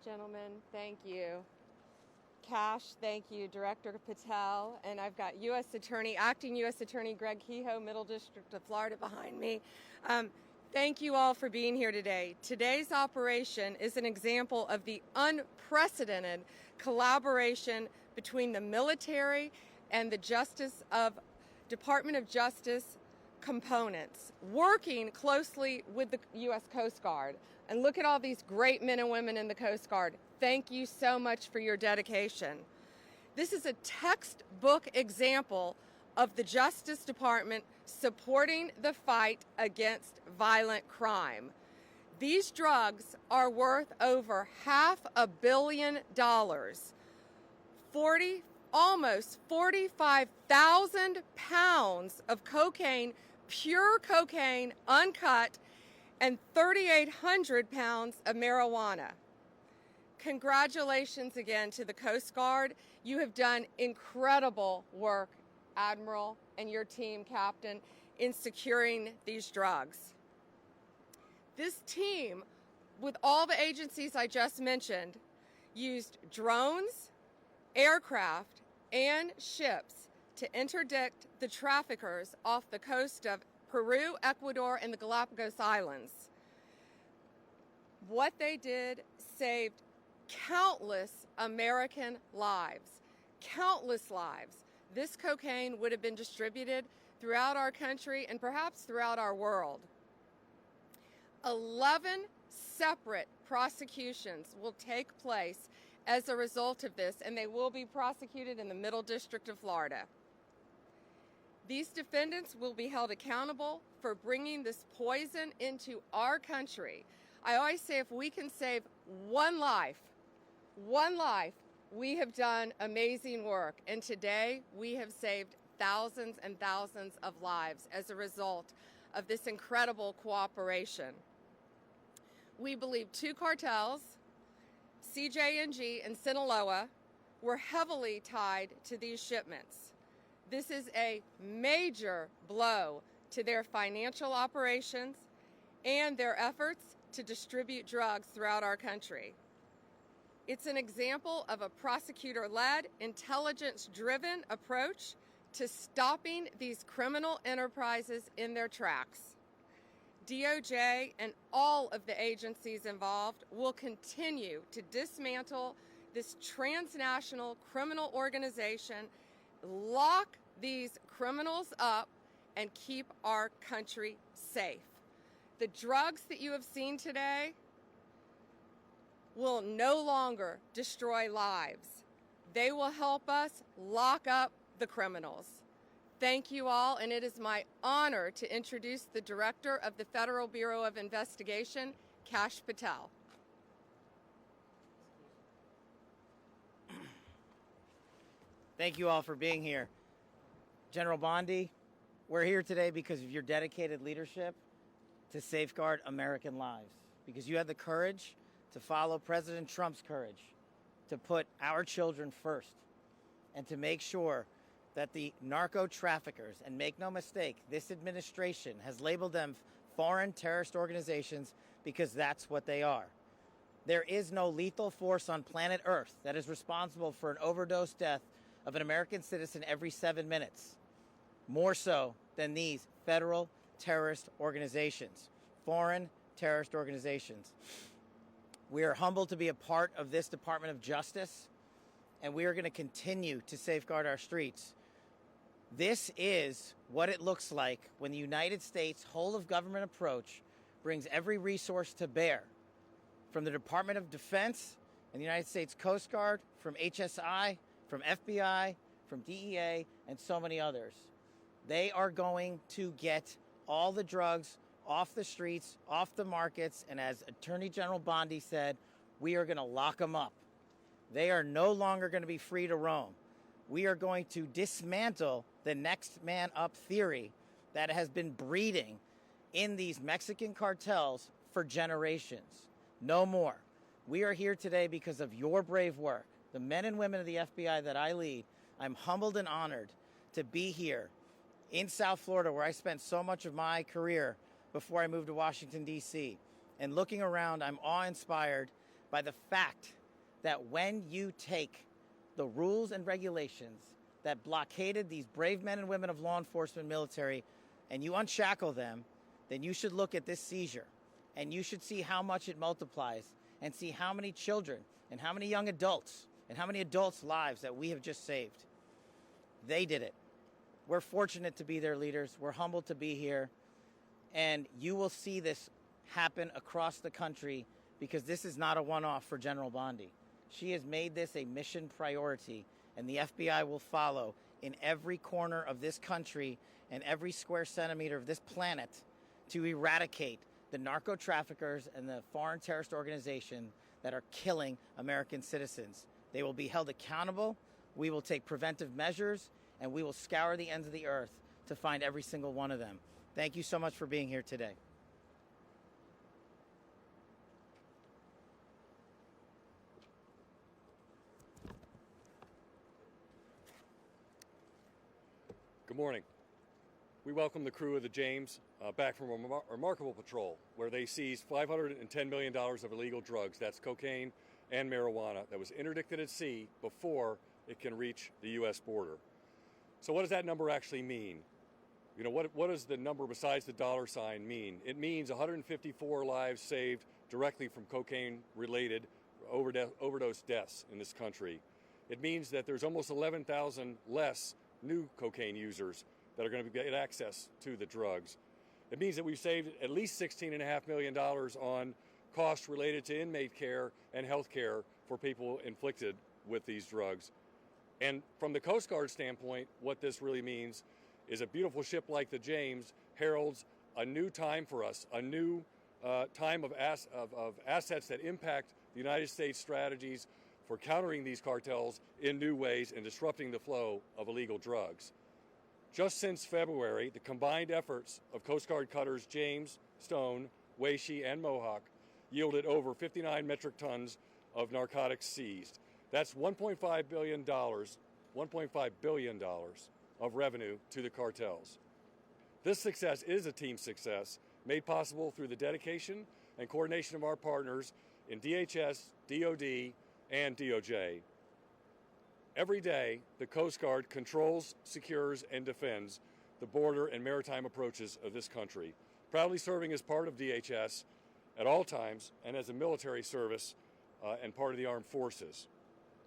Gentlemen, thank you. Cash, thank you. Director Patel, and I've got Acting U.S. Attorney Greg Kehoe, Middle District of Florida behind me. Thank you all for being here today. Today's operation is an example of the unprecedented collaboration between the military and the Department of Justice components, working closely with the U.S. Coast Guard. And look at all these great men and women in the Coast Guard. Thank you so much for your dedication. This is a textbook example of the Justice Department supporting the fight against violent crime. These drugs are worth over $500 million, almost 45,000 pounds of cocaine, pure cocaine, uncut, and 3,800 pounds of marijuana. Congratulations again to the Coast Guard. You have done incredible work, Admiral, and your team, Captain, in securing these drugs. This team, with all the agencies I just mentioned, used drones, aircraft, and ships to interdict the traffickers off the coast of Peru, Ecuador, and the Galapagos Islands. What they did saved countless American lives, countless lives. This cocaine would have been distributed throughout our country and perhaps throughout our world. 11 separate prosecutions will take place as a result of this, and they will be prosecuted in the Middle District of Florida. These defendants will be held accountable for bringing this poison into our country. I always say if we can save one life, we have done amazing work. And today we have saved thousands and thousands of lives as a result of this incredible cooperation. We believe two cartels, CJNG and Sinaloa, were heavily tied to these shipments. This is a major blow to their financial operations and their efforts to distribute drugs throughout our country. It's an example of a prosecutor-led, intelligence-driven approach to stopping these criminal enterprises in their tracks. DOJ and all of the agencies involved will continue to dismantle this transnational criminal organization, lock these criminals up, and keep our country safe. The drugs that you have seen today will no longer destroy lives. They will help us lock up the criminals. Thank you all, and it is my honor to introduce the Director of the Federal Bureau of Investigation, Kash Patel. Thank you all for being here. General Bondi, we're here today because of your dedicated leadership to safeguard American lives, because you had the courage to follow President Trump's courage to put our children first and to make sure that the narco traffickers, and make no mistake, this administration has labeled them foreign terrorist organizations because that's what they are. There is no lethal force on planet Earth that is responsible for an overdose death of an American citizen every 7 minutes, more so than these federal terrorist organizations, foreign terrorist organizations. We are humbled to be a part of this Department of Justice, and we are going to continue to safeguard our streets. This is what it looks like when the United States whole-of-government approach brings every resource to bear, from the Department of Defense and the United States Coast Guard, from HSI, from FBI, from DEA, and so many others. They are going to get all the drugs off the streets, off the markets, and as Attorney General Bondi said, we are going to lock them up. They are no longer going to be free to roam. We are going to dismantle the next man up theory that has been breeding in these Mexican cartels for generations. No more. We are here today because of your brave work. The men and women of the FBI that I lead, I'm humbled and honored to be here in South Florida, where I spent so much of my career before I moved to Washington, D.C. And looking around, I'm awe-inspired by the fact that when you take the rules and regulations that blockaded these brave men and women of law enforcement, military, and you unshackle them, then you should look at this seizure and you should see how much it multiplies and see how many children and how many young adults and how many adults' lives that we have just saved. They did it. We're fortunate to be their leaders. We're humbled to be here. And you will see this happen across the country because this is not a one-off for General Bondi. She has made this a mission priority, and the FBI will follow in every corner of this country and every square centimeter of this planet to eradicate the narco-traffickers and the foreign terrorist organization that are killing American citizens. They will be held accountable. We will take preventive measures, and we will scour the ends of the earth to find every single one of them. Thank you so much for being here today. Good morning. We welcome the crew of the James back from a remarkable patrol where they seized $510 million of illegal drugs, that's cocaine and marijuana, that was interdicted at sea before it can reach the U.S. border. So what does that number actually mean? You know, what does the number besides the dollar sign mean? It means 154 lives saved directly from cocaine-related overdose deaths in this country. It means that there's almost 11,000 less new cocaine users that are going to get access to the drugs. It means that we've saved at least $16.5 million on costs related to inmate care and health care for people inflicted with these drugs. And from the Coast Guard standpoint, what this really means is a beautiful ship like the James heralds a new time for us, a new time of assets that impact the United States strategies for countering these cartels in new ways and disrupting the flow of illegal drugs. Just since February, the combined efforts of Coast Guard cutters James, Stone, Weishi, and Mohawk yielded over 59 metric tons of narcotics seized. That's $1.5 billion of revenue to the cartels. This success is a team success made possible through the dedication and coordination of our partners in DHS, DOD, and DOJ. Every day, the Coast Guard controls, secures, and defends the border and maritime approaches of this country, proudly serving as part of DHS at all times and as a military service and part of the armed forces.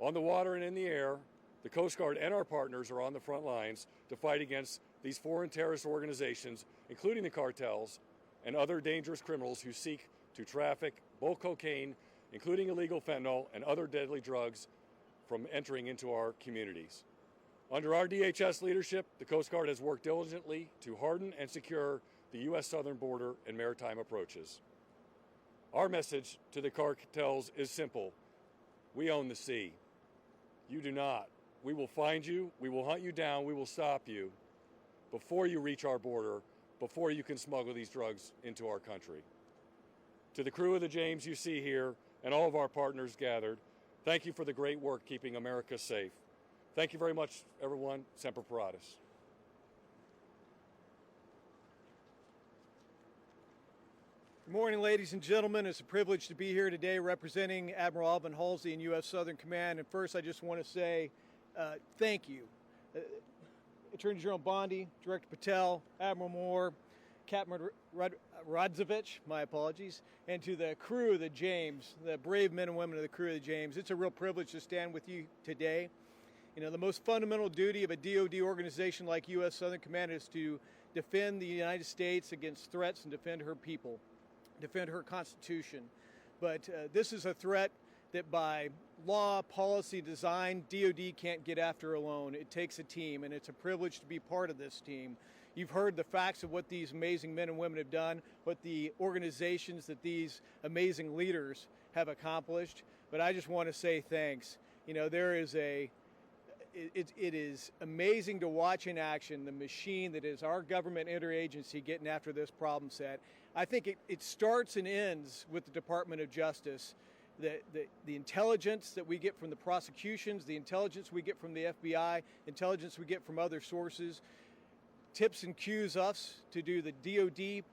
On the water and in the air, the Coast Guard and our partners are on the front lines to fight against these foreign terrorist organizations, including the cartels and other dangerous criminals who seek to traffic bulk cocaine, including illegal fentanyl and other deadly drugs, from entering into our communities. Under our DHS leadership, the Coast Guard has worked diligently to harden and secure the U.S. southern border and maritime approaches. Our message to the cartels is simple. We own the sea. You do not. We will find you, we will hunt you down, we will stop you before you reach our border, before you can smuggle these drugs into our country. To the crew of the James you see here and all of our partners gathered, thank you for the great work keeping America safe. Thank you very much, everyone. Semper Paratus. Good morning, ladies and gentlemen. It's a privilege to be here today representing Admiral Alvin Halsey and U.S. Southern Command. And first, I just want to say thank you. Attorney General Bondi, Director Patel, Admiral Moore, Captain Radzovich, my apologies, and to the crew of the James, the brave men and women of the crew of the James. It's a real privilege to stand with you today. You know, the most fundamental duty of a DoD organization like U.S. Southern Command is to defend the United States against threats and defend her people, defend her Constitution. But this is a threat that by law, policy, design, DoD can't get after alone. It takes a team, and it's a privilege to be part of this team. You've heard the facts of what these amazing men and women have done, what the organizations that these amazing leaders have accomplished. But I just want to say thanks. You know, it is amazing to watch in action the machine that is our government interagency getting after this problem set. I think it starts and ends with the Department of Justice. The intelligence that we get from the prosecutions, the intelligence we get from the FBI, intelligence we get from other sources, tips and cues us to do the DoD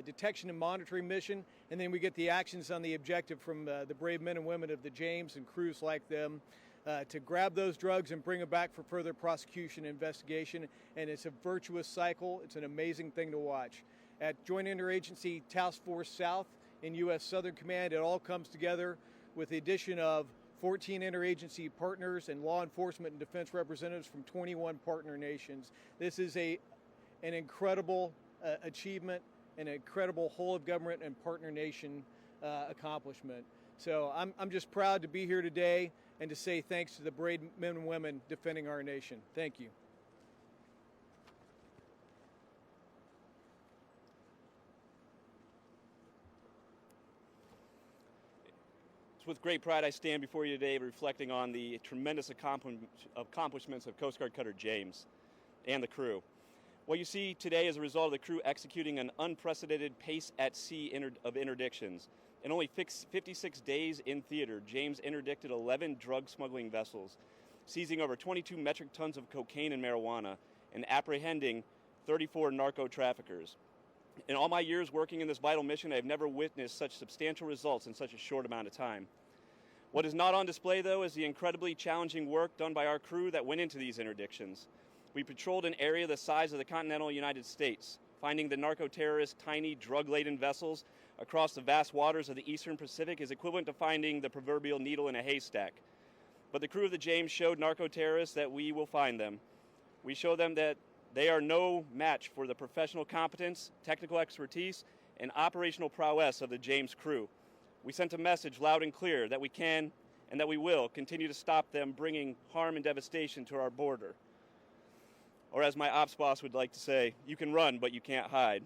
detection and monitoring mission, And then we get the actions on the objective from the brave men and women of the James and crews like them to grab those drugs and bring them back for further prosecution and investigation. And it's a virtuous cycle. It's an amazing thing to watch. At Joint Interagency Task Force South in U.S. Southern Command, it all comes together with the addition of 14 interagency partners and law enforcement and defense representatives from 21 partner nations. This is an incredible achievement, an incredible whole of government and partner nation accomplishment. So I'm just proud to be here today and to say thanks to the brave men and women defending our nation. Thank you. It's with great pride I stand before you today reflecting on the tremendous accomplishments of Coast Guard Cutter James and the crew. What you see today is a result of the crew executing an unprecedented pace at sea of interdictions. In only 56 days in theater, James interdicted 11 drug smuggling vessels, seizing over 22 metric tons of cocaine and marijuana, and apprehending 34 narco traffickers. In all my years working in this vital mission, I have never witnessed such substantial results in such a short amount of time. What is not on display, though, is the incredibly challenging work done by our crew that went into these interdictions. We patrolled an area the size of the continental United States, finding the narco-terrorists' tiny, drug-laden vessels across the vast waters of the eastern Pacific is equivalent to finding the proverbial needle in a haystack. But the crew of the James showed narco-terrorists that we will find them. We show them that they are no match for the professional competence, technical expertise, and operational prowess of the James crew. We sent a message loud and clear that we can and that we will continue to stop them bringing harm and devastation to our border. Or as my ops boss would like to say, you can run, but you can't hide.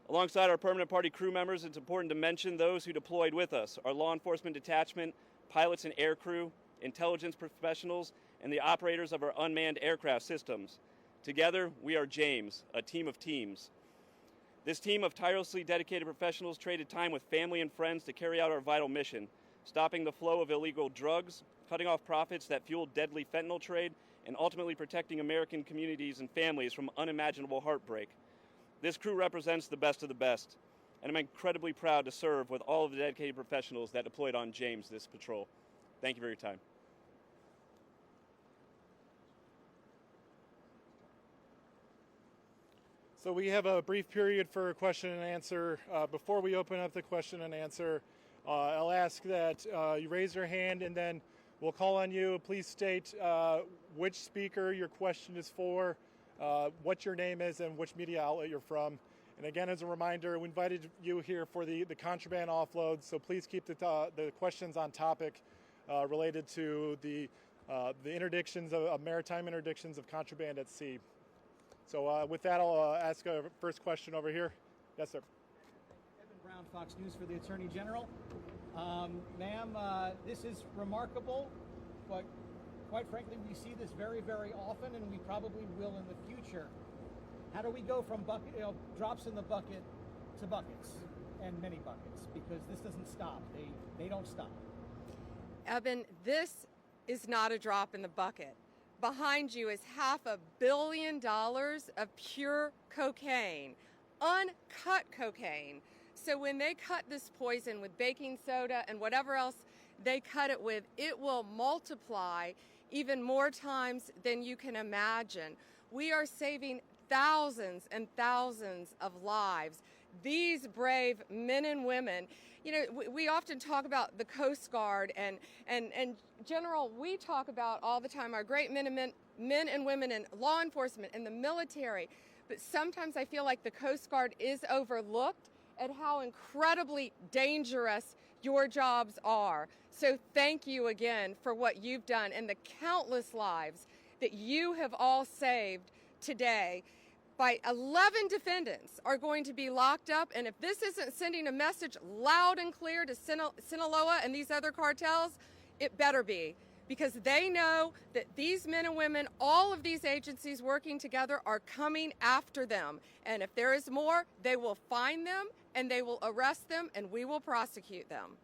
Alongside our permanent party crew members, it's important to mention those who deployed with us, our law enforcement detachment, pilots and air crew, intelligence professionals, and the operators of our unmanned aircraft systems. Together, we are James, a team of teams. This team of tirelessly dedicated professionals traded time with family and friends to carry out our vital mission, stopping the flow of illegal drugs, cutting off profits that fueled deadly fentanyl trade, and ultimately protecting American communities and families from unimaginable heartbreak. This crew represents the best of the best, and I'm incredibly proud to serve with all of the dedicated professionals that deployed on James this patrol. Thank you for your time. So we have a brief period for question and answer. Before we open up the question and answer, I'll ask that you raise your hand and then we'll call on you. Please state which speaker your question is for, what your name is, and which media outlet you're from. And again, as a reminder, we invited you here for the contraband offload, so please keep the questions on topic related to the interdictions of maritime interdictions of contraband at sea. So with that, I'll ask a first question over here. Yes, sir. Evan Brown, Fox News for the Attorney General. Ma'am, this is remarkable, but quite frankly, we see this very, very often, and we probably will in the future. How do we go from drops in the bucket to buckets, and many buckets? Because this doesn't stop. They don't stop. Evan, this is not a drop in the bucket. Behind you is $500 million of pure cocaine, uncut cocaine. So when they cut this poison with baking soda and whatever else they cut it with, it will multiply even more times than you can imagine. We are saving thousands and thousands of lives. These brave men and women, you know, we often talk about the Coast Guard and General, we talk about all the time our great men and women in law enforcement and the military, but sometimes I feel like the Coast Guard is overlooked at how incredibly dangerous your jobs are. So thank you again for what you've done and the countless lives that you have all saved today. By 11 defendants are going to be locked up, and if this isn't sending a message loud and clear to Sinaloa and these other cartels, it better be, because they know that these men and women, all of these agencies working together, are coming after them. And if there is more, they will find them and they will arrest them and we will prosecute them.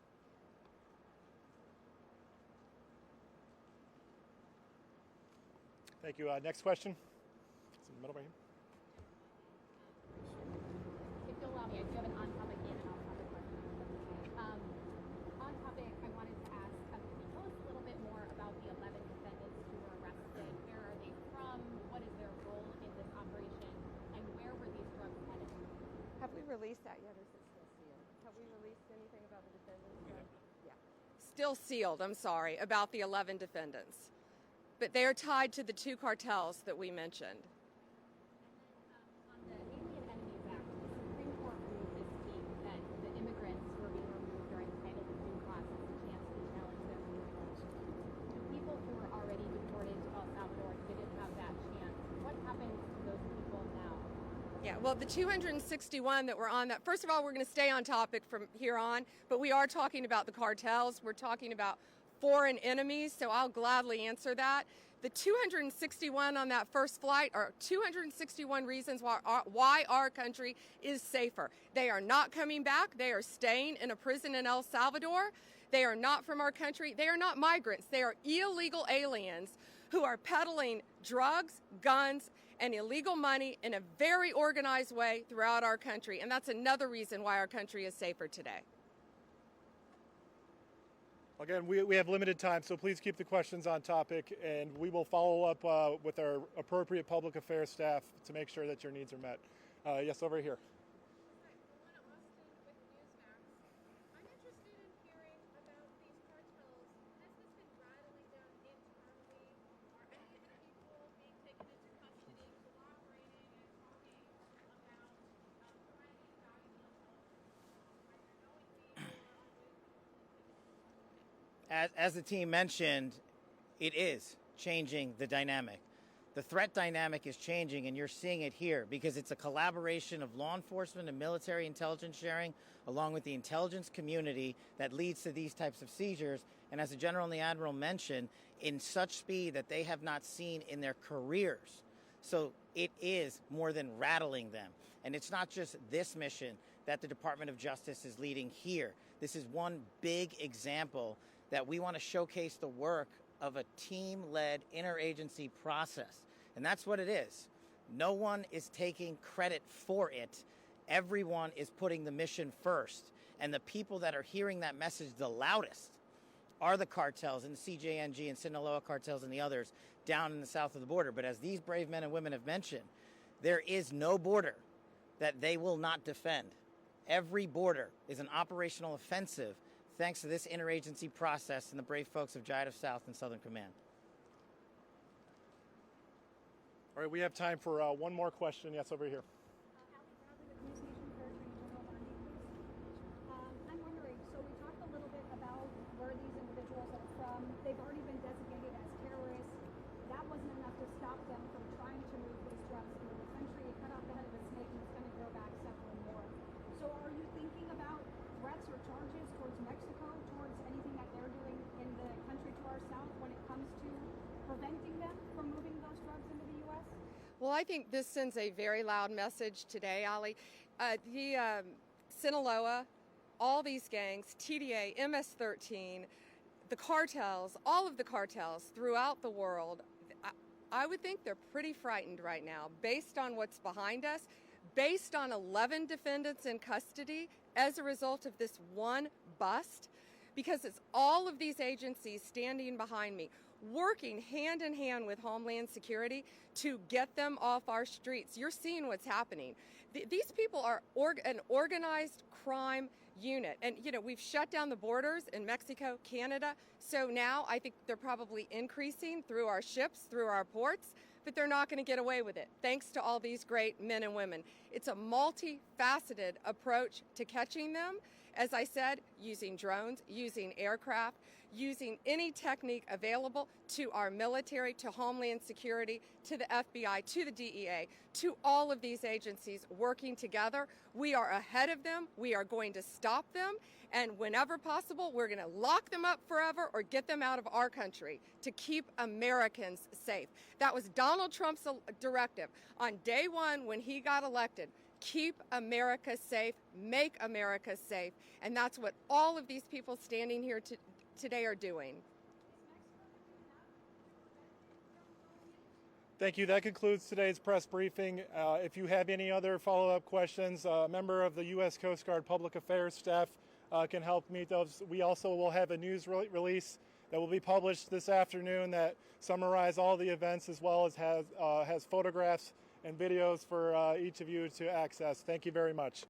Thank you. Next question. It's in the middle right here. If you'll allow me, I do have an on-topic and an off-topic released that yet, or is it still sealed? Have we released anything about the defendants yet? Yeah. Still sealed, I'm sorry, about the 11 defendants. But they are tied to the 2 cartels that we mentioned. On the Alien Enemies Act, the Supreme Court ruled this week that the immigrants who are being removed are entitled to due process and chance to challenge their removal. The people who were already deported to El Salvador didn't have that chance. What happens to those people now? Yeah, well, the 261 that were on that, first of all, we're going to stay on topic from here on, but we are talking about the cartels. We're talking about foreign enemies, so I'll gladly answer that. The 261 on that first flight are 261 reasons why our country is safer. They are not coming back. They are staying in a prison in El Salvador. They are not from our country. They are not migrants. They are illegal aliens who are peddling drugs, guns, and illegal money in a very organized way throughout our country. And that's another reason why our country is safer today. Again, we have limited time, so please keep the questions on topic, and we will follow up with our appropriate public affairs staff to make sure that your needs are met. Yes, over here. I'm interested in hearing about these cartels. Has this been rattling down internally? Are any of the people being taken into custody collaborating and talking about providing valuable intelligence, either knowingly or As the team mentioned, it is changing the dynamic. The threat dynamic is changing, and you're seeing it here because it's a collaboration of law enforcement and military intelligence sharing along with the intelligence community that leads to these types of seizures. And as the General and the Admiral mentioned, in such speed that they have not seen in their careers. So it is more than rattling them. And it's not just this mission that the Department of Justice is leading here. This is one big example that we want to showcase the work of a team-led interagency process. And that's what it is. No one is taking credit for it. Everyone is putting the mission first. And the people that are hearing that message the loudest are the cartels and the CJNG and Sinaloa cartels and the others down in the south of the border. But as these brave men and women have mentioned, there is no border that they will not defend. Every border is an operational offensive thanks to this interagency process and the brave folks of JIDF South and Southern Command. All right, we have time for one more question. Yes, over here. Allie Bradley with News Nation for Attorney General Bondi, please. I'm wondering, so we talked a little bit about where these individuals are from. They've already been designated as terrorists. That wasn't enough to stop them from trying to move these drugs into the country. It cut off the head of a snake, and it's going to grow back several more. So are you thinking about threats or charges towards Mexico, towards anything that they're doing in the country to our south when it comes to preventing them from moving those drugs into the U.S.? Well, I think this sends a very loud message today, Ali. The Sinaloa, all these gangs, TDA, MS-13, the cartels, all of the cartels throughout the world, I would think they're pretty frightened right now based on what's behind us, based on 11 defendants in custody as a result of this one bust, because it's all of these agencies standing behind me, working hand in hand with Homeland Security to get them off our streets. You're seeing what's happening. These people are an organized crime unit. And, you know, we've shut down the borders in Mexico, Canada. So now I think they're probably increasing through our ships, through our ports, but they're not going to get away with it, thanks to all these great men and women. It's a multifaceted approach to catching them. As I said, using drones, using aircraft, using any technique available to our military, to Homeland Security, to the FBI, to the DEA, to all of these agencies working together. We are ahead of them. We are going to stop them. And whenever possible, we're going to lock them up forever or get them out of our country to keep Americans safe. That was Donald Trump's directive on day one when he got elected. Keep America safe, make America safe. And that's what all of these people standing here today are doing. Thank you. That concludes today's press briefing. If you have any other follow-up questions, a member of the U.S. Coast Guard Public Affairs staff can help meet those. We also will have a news release that will be published this afternoon that summarize all the events as well as has photographs and videos for each of you to access. Thank you very much.